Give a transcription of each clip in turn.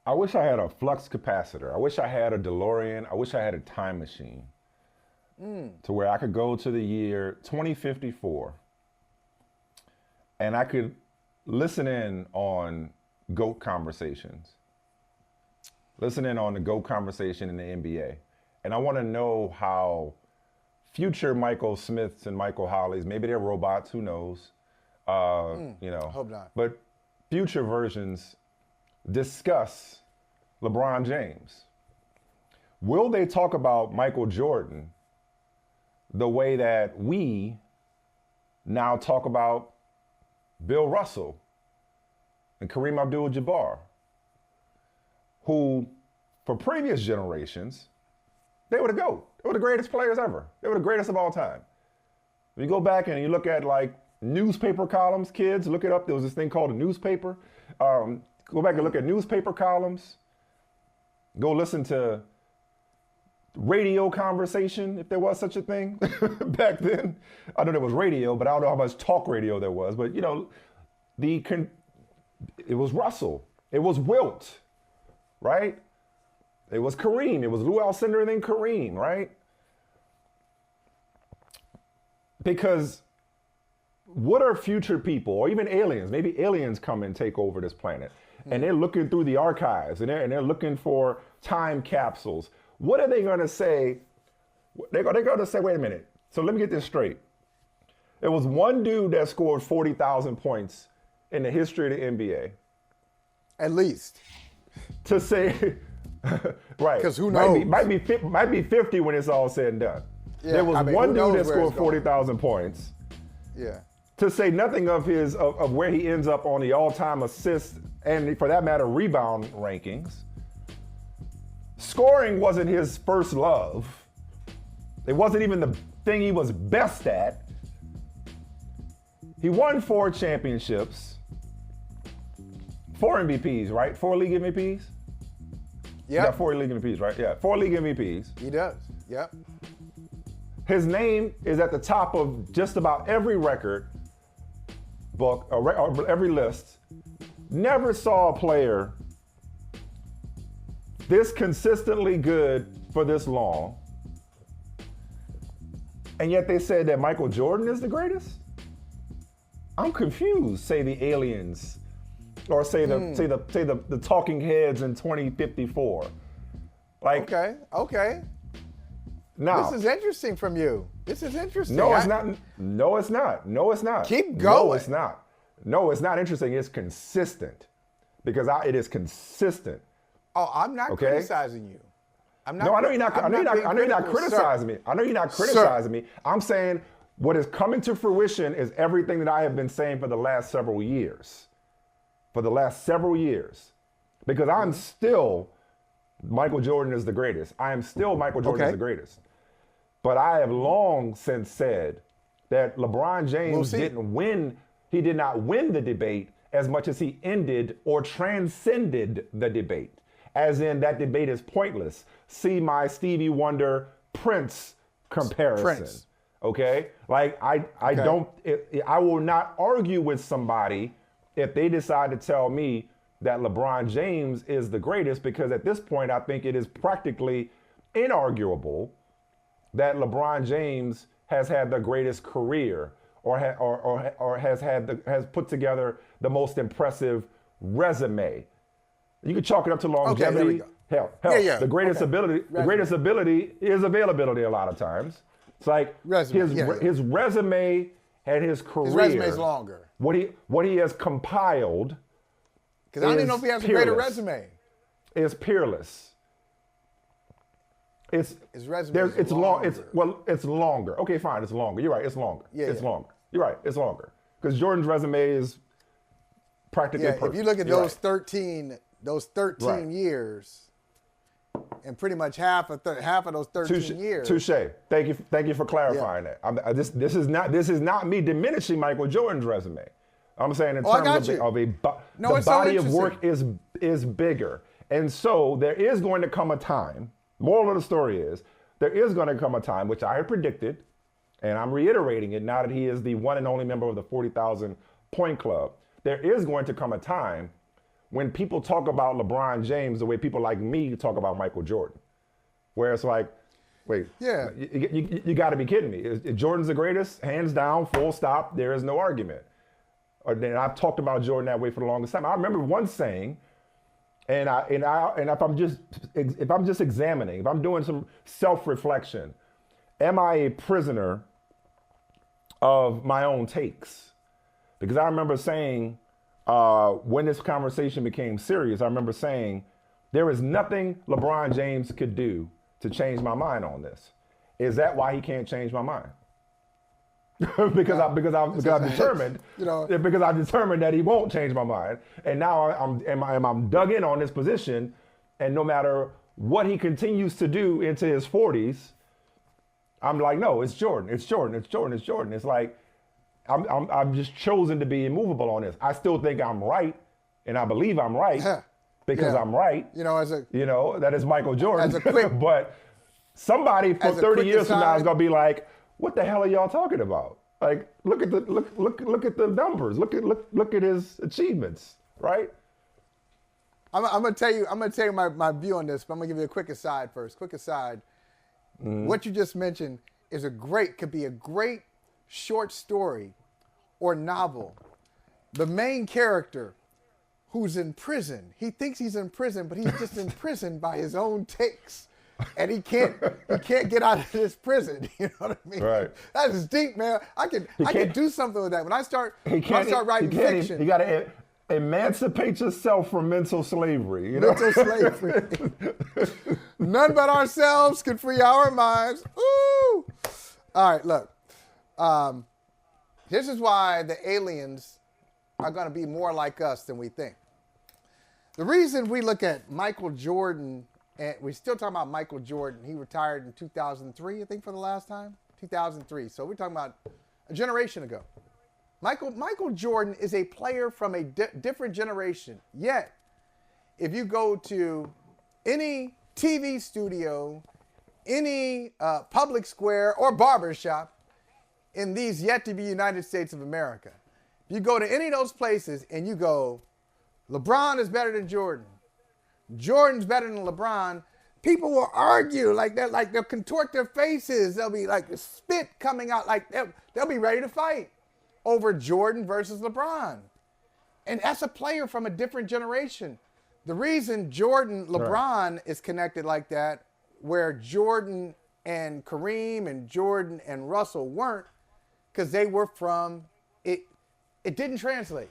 I wish I had a flux capacitor. I wish I had a DeLorean. I wish I had a time machine to where I could go to the year 2054 and I could listen in on GOAT conversations. Listen in on the GOAT conversation in the NBA. And I want to know how future Michael Smiths and Michael Hollies, maybe they're robots, who knows? Hope not. But future versions discuss LeBron James. Will they talk about Michael Jordan the way that we now talk about Bill Russell and Kareem Abdul-Jabbar, who, for previous generations, they were the GOAT. They were the greatest players ever. They were the greatest of all time. When you go back and you look at like newspaper columns, kids, look it up. There was this thing called a newspaper. Go back and look at newspaper columns. Go listen to radio conversation, if there was such a thing back then. I know there was radio, but I don't know how much talk radio there was. But, you know, it was Russell. It was Wilt, right? It was Kareem. It was Lou Alcindor and then Kareem, right? Because what are future people, or even aliens, maybe aliens come and take over this planet, and they're looking through the archives, and they're looking for time capsules. What are they going to say? They're going to say, wait a minute. So let me get this straight. There was one dude that scored 40,000 points in the history of the NBA. At least. To say, right. Because who knows? Might be 50 when it's all said and done. Yeah, there was one dude that scored 40,000 points. Yeah. To say nothing of of where he ends up on the all-time assist and, for that matter, rebound rankings. Scoring wasn't his first love. It wasn't even the thing he was best at. He won 4 championships, 4 MVPs, right? 4 league MVPs? Yeah. Yeah, 4 league MVPs, right? Yeah, 4 league MVPs. He does. Yep. His name is at the top of just about every record book, or every list. Never saw a player this consistently good for this long. And yet they said that Michael Jordan is the greatest? I'm confused, say the aliens, or say the talking heads in 2054. Like, okay. Now, this is interesting from you. This is interesting. No, it's not. No, it's not. No, it's not. Keep going. No, it's not. No, it's not interesting. It's consistent. Because it is consistent. Oh, I'm not criticizing you. I'm not. No, I know you're not. I know you're not criticizing me. I know you're not criticizing me. I'm saying what is coming to fruition is everything that I have been saying for the last several years. For the last several years. Because I'm still Michael Jordan is the greatest. I am still Michael Jordan is the greatest. But I have long since said that LeBron James didn't win. He did not win the debate as much as he ended or transcended the debate. As in, that debate is pointless. See my Stevie Wonder Prince comparison. Okay? Like, I will not argue with somebody if they decide to tell me that LeBron James is the greatest, because at this point, I think it is practically inarguable that LeBron James has had the greatest career or has put together the most impressive resume. You can chalk it up to longevity. Hell, the greatest ability is availability a lot of times. It's like his resume and his career. His resume is longer. What he has compiled. Because I don't even know if he has a greater resume. It's peerless. His resume is longer. It's longer. Okay, fine, it's longer. You're right, it's longer. It's longer. You're right, it's longer. Because Jordan's resume is practically perfect. If you look at those 13 years, and pretty much half of those 13 years. Touche. Thank you for clarifying that. This is not me diminishing Michael Jordan's resume. I'm saying in terms of the body of work is bigger. And so there is going to come a time, moral of the story is, there is going to come a time, which I have predicted, and I'm reiterating it now that he is the one and only member of the 40,000 point club. There is going to come a time when people talk about LeBron James the way people like me talk about Michael Jordan. Where it's like, wait, Yeah. you got to be kidding me. Jordan's the greatest, hands down, full stop. There is no argument. And I've talked about Jordan that way for the longest time. I remember one saying, and if I'm just examining, if I'm doing some self-reflection, am I a prisoner of my own takes? Because I remember saying, when this conversation became serious, I remember saying, there is nothing LeBron James could do to change my mind on this. Is that why he can't change my mind? because I've determined, because I've determined that he won't change my mind. And now I'm dug in on this position, and no matter what he continues to do into his 40s, I'm like, no, it's Jordan, it's Jordan, it's Jordan, it's Jordan. It's like, I've just chosen to be immovable on this. I still think I'm right, and I believe I'm right because I'm right. That is Michael Jordan. As a quick, but somebody for 30 years from now is gonna be like, what the hell are y'all talking about? Like, look at the numbers. Look at his achievements, right? I'm gonna tell you my view on this, but I'm gonna give you a quick aside first. Quick aside. What you just mentioned could be a great short story or novel. The main character who's in prison, he thinks he's in prison, but he's just imprisoned by his own takes. And he can't get out of this prison. You know what I mean? Right. That is deep, man. I can do something with that. When I start writing fiction, you got to emancipate yourself from mental slavery. Mental slavery. None but ourselves can free our minds. Ooh. All right, look. This is why the aliens are going to be more like us than we think. The reason we look at Michael Jordan, and we're still talking about Michael Jordan. He retired in 2003, I think, for the last time. 2003. So we're talking about a generation ago. Michael Jordan is a player from a different generation. Yet, if you go to any TV studio, any public square or barbershop in these yet-to-be United States of America, if you go to any of those places and you go, LeBron is better than Jordan, Jordan's better than LeBron, people will argue like that, like they'll contort their faces. They'll be like spit coming out, like they'll be ready to fight over Jordan versus LeBron. And that's a player from a different generation. The reason LeBron is connected like that, where Jordan and Kareem and Jordan and Russell weren't, because they were from, it didn't translate.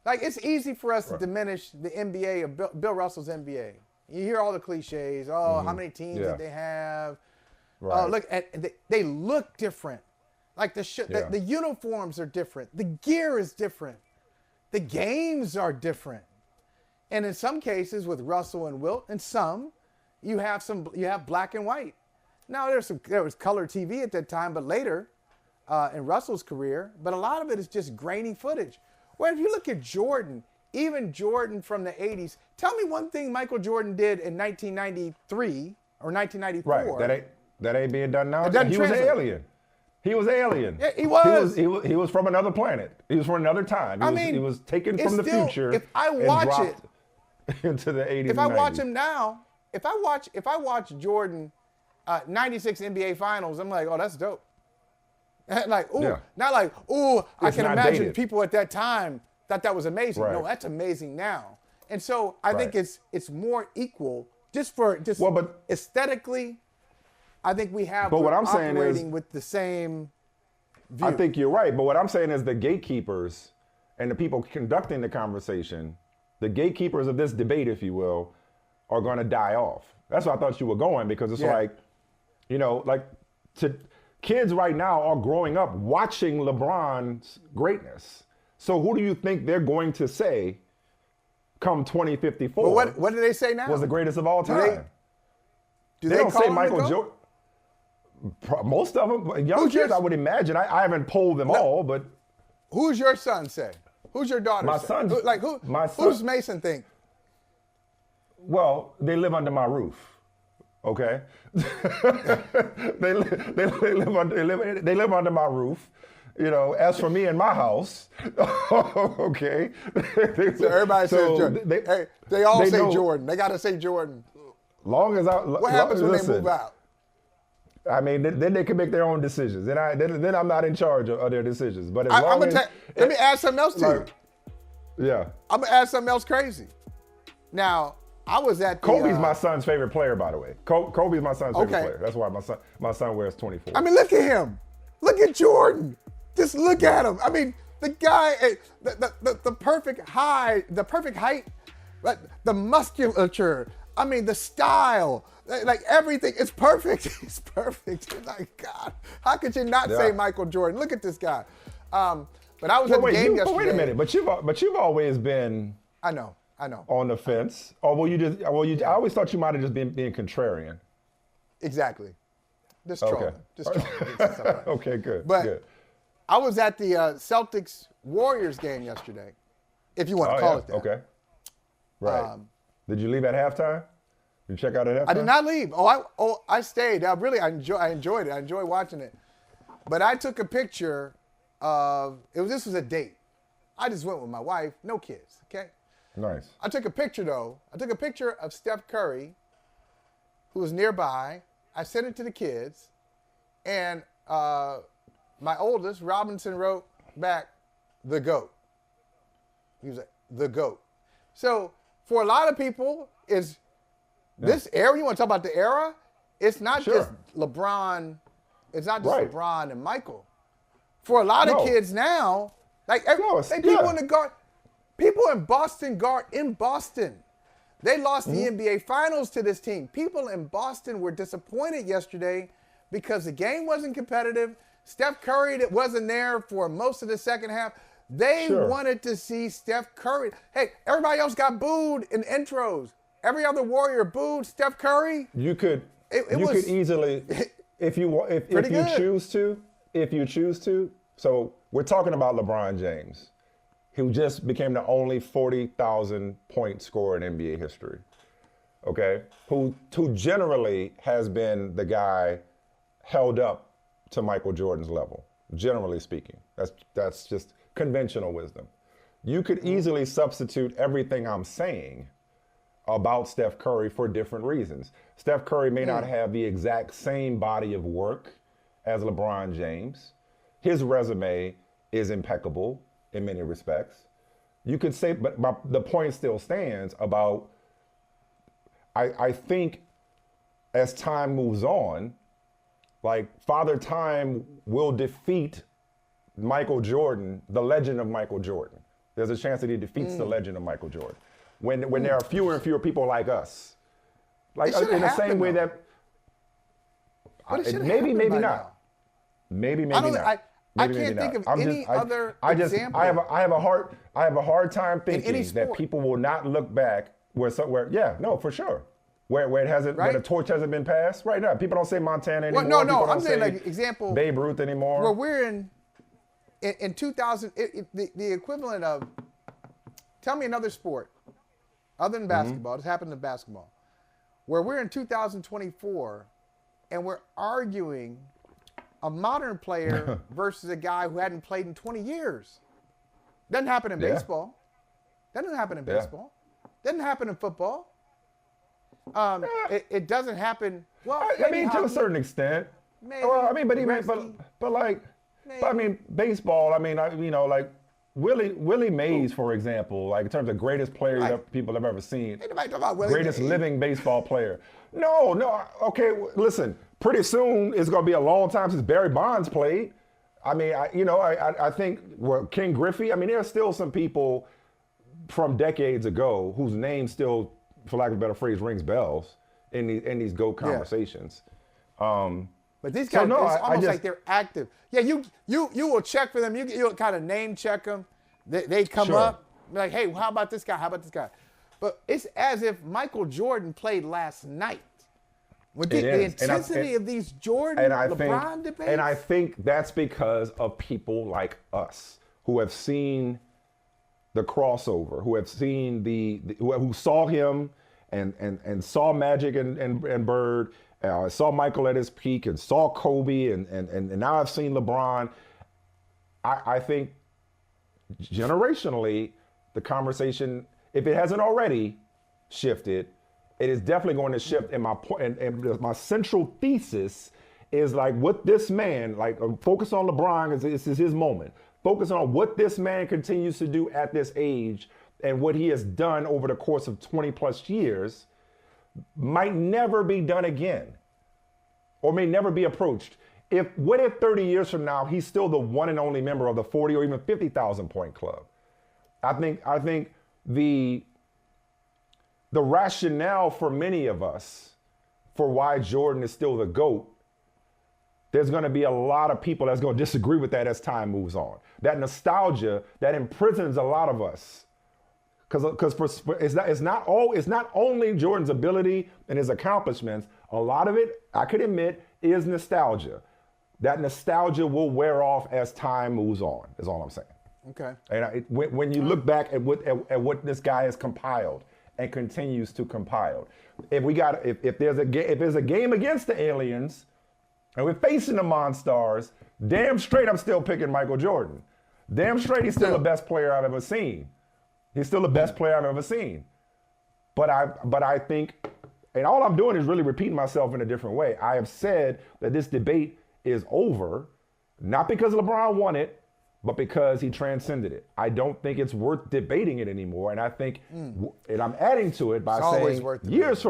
Like, it's easy for us to diminish the NBA of Bill Russell's NBA. You hear all the cliches. Oh, how many teams did they have? Right. Look, they look different. Like the uniforms are different. The gear is different. The games are different. And in some cases with Russell and Wilt, and some, you have black and white. Now there was color TV at that time, but later in Russell's career, but a lot of it is just grainy footage. Well, if you look at Jordan, even Jordan from the 80s, tell me one thing Michael Jordan did in 1993 or 1994. Right, that ain't being done now. He was an alien. He was alien. Yeah, he was. He was from another planet. He was from another time. He was taken from the future. If I watch it into the 80s. If I watch him now, if I watch Jordan 96 NBA Finals, I'm like, oh, that's dope. Like, ooh, not like, ooh, I can imagine dated. People at that time thought that was amazing. Right. No, that's amazing now. And so I think it's more equal but aesthetically. I think we have. But what I'm saying is, with the same view. I think you're right. But what I'm saying is the gatekeepers and the people conducting the conversation, the gatekeepers of this debate, if you will, are going to die off. That's why I thought you were going, because it's kids right now are growing up watching LeBron's greatness. So who do you think they're going to say come 2054? Well, what do they say now? Was the greatest of all time. They don't say Michael Jordan. Most of them, young kids, I would imagine. I haven't polled them all, but who's your son say? Who's your daughter? My say? son. Who's Mason think? Well, they live under my roof. Okay, they live under my roof, as for me and my house, okay. So everybody says Jordan. They all say know, Jordan. They got to say Jordan. What happens when they move out? I mean, then they can make their own decisions. Then I'm not in charge of their decisions. But let me add something else to you. Yeah. I'm gonna add something else crazy. Now, I was at Kobe's my son's favorite player, by the way. Kobe's my son's favorite player. That's why my son wears 24. I mean, look at him. Look at Jordan. Just look at him. I mean, the guy, the perfect height, the musculature. I mean, the style, like everything. It's perfect. It's perfect. Like, God, how could you not say Michael Jordan? Look at this guy. But I was at the game yesterday. Wait a minute. But you've always been. I know. On the fence. I always thought you might have just been being contrarian. Exactly. Just trolling. Okay. Okay, good. But good. I was at the Celtics Warriors game yesterday, if you want to call it that. Okay. Right. Did you leave at halftime? Did you check out at halftime? I did not leave. I stayed. I enjoyed it. I enjoyed watching it. But I took a picture of this was a date. I just went with my wife, no kids, okay? Nice. I took a picture though. I took a picture of Steph Curry, who was nearby. I sent it to the kids, and my oldest, Robinson, wrote back, "The GOAT." He was like, "The GOAT." So for a lot of people, this era, you want to talk about the era? It's not just LeBron. It's not just LeBron and Michael. For a lot of kids now, people in the guard, people in Boston in Boston. They lost the NBA Finals to this team. People in Boston were disappointed yesterday because the game wasn't competitive. Steph Curry wasn't there for most of the second half. They wanted to see Steph Curry. Hey, everybody else got booed in intros. Every other Warrior booed Steph Curry. You could easily, if you choose to. So we're talking about LeBron James, who just became the only 40,000 point scorer in NBA history. Okay, who generally has been the guy held up to Michael Jordan's level. Generally speaking, that's just conventional wisdom. You could easily substitute everything I'm saying about Steph Curry for different reasons. Steph Curry may not have the exact same body of work as LeBron James. His resume is impeccable in many respects. You could say, but the point still stands about, I think as time moves on, like Father Time will defeat Michael Jordan, the legend of Michael Jordan. There's a chance that he defeats the legend of Michael Jordan. When there are fewer and fewer people like us. Like in the same way that maybe not. Maybe not. I can't think of any other example. I have a hard time thinking that people will not look back where for sure. Where it hasn't, where the torch hasn't been passed. Right now, people don't say Montana anymore. Well, no, I'm saying like example. Babe Ruth anymore. Where we're in 2000, the equivalent of. Tell me another sport, other than basketball. This happened in basketball, where we're in 2024, and we're arguing a modern player versus a guy who hadn't played in 20 years. Doesn't happen in baseball. Doesn't happen in baseball. Doesn't happen in football. It doesn't happen. Well, I mean, to a certain extent. Maybe. Well, I mean, but I mean, baseball. I mean, like Willie Mays, for example, like in terms of greatest player that people have ever seen, greatest living baseball player. No. Okay, listen. Pretty soon it's going to be a long time since Barry Bonds played. I mean, I think King Griffey. I mean, there are still some people from decades ago whose name still, for lack of a better phrase, rings bells in these GOAT conversations. But these guys, it's almost like they're active. Yeah, you will check for them. You'll kind of name check them. They come up like, hey, how about this guy? How about this guy? But it's as if Michael Jordan played last night. With the intensity of these LeBron debates. And I think that's because of people like us who have seen the crossover, who have seen who saw him and saw Magic and Bird, saw Michael at his peak and saw Kobe and now I've seen LeBron. I think generationally, the conversation, if it hasn't already shifted, it is definitely going to shift. And my point, and my central thesis is like what this man, like focus on LeBron, because this is his moment. Focus on what this man continues to do at this age and what he has done over the course of 20 plus years might never be done again or may never be approached. What if 30 years from now, he's still the one and only member of the 40 or even 50,000 point club? I think the rationale for many of us for why Jordan is still the GOAT, there's going to be a lot of people that's going to disagree with that as time moves on. That nostalgia that imprisons a lot of us, because it's not only Jordan's ability and his accomplishments. A lot of it, I could admit, is nostalgia. That nostalgia will wear off as time moves on. Is all I'm saying. Okay. And when you look back at what this guy has compiled and continues to compile, if there's a game against the aliens, and we're facing the Monstars, damn straight I'm still picking Michael Jordan. Damn straight he's still the best player I've ever seen. He's still the best player I've ever seen. But I think, and all I'm doing is really repeating myself in a different way. I have said that this debate is over, not because LeBron won it, but because he transcended it. I don't think it's worth debating it anymore. And I think, and I'm adding to it by saying years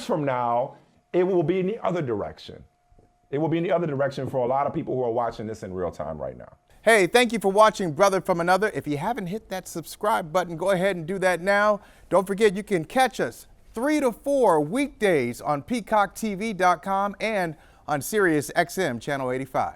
from now, it will be in the other direction. It will be in the other direction for a lot of people who are watching this in real time right now. Hey, thank you for watching Brother from Another. If you haven't hit that subscribe button, go ahead and do that now. Don't forget you can catch us 3 to 4 weekdays on PeacockTV.com and on Sirius XM Channel 85.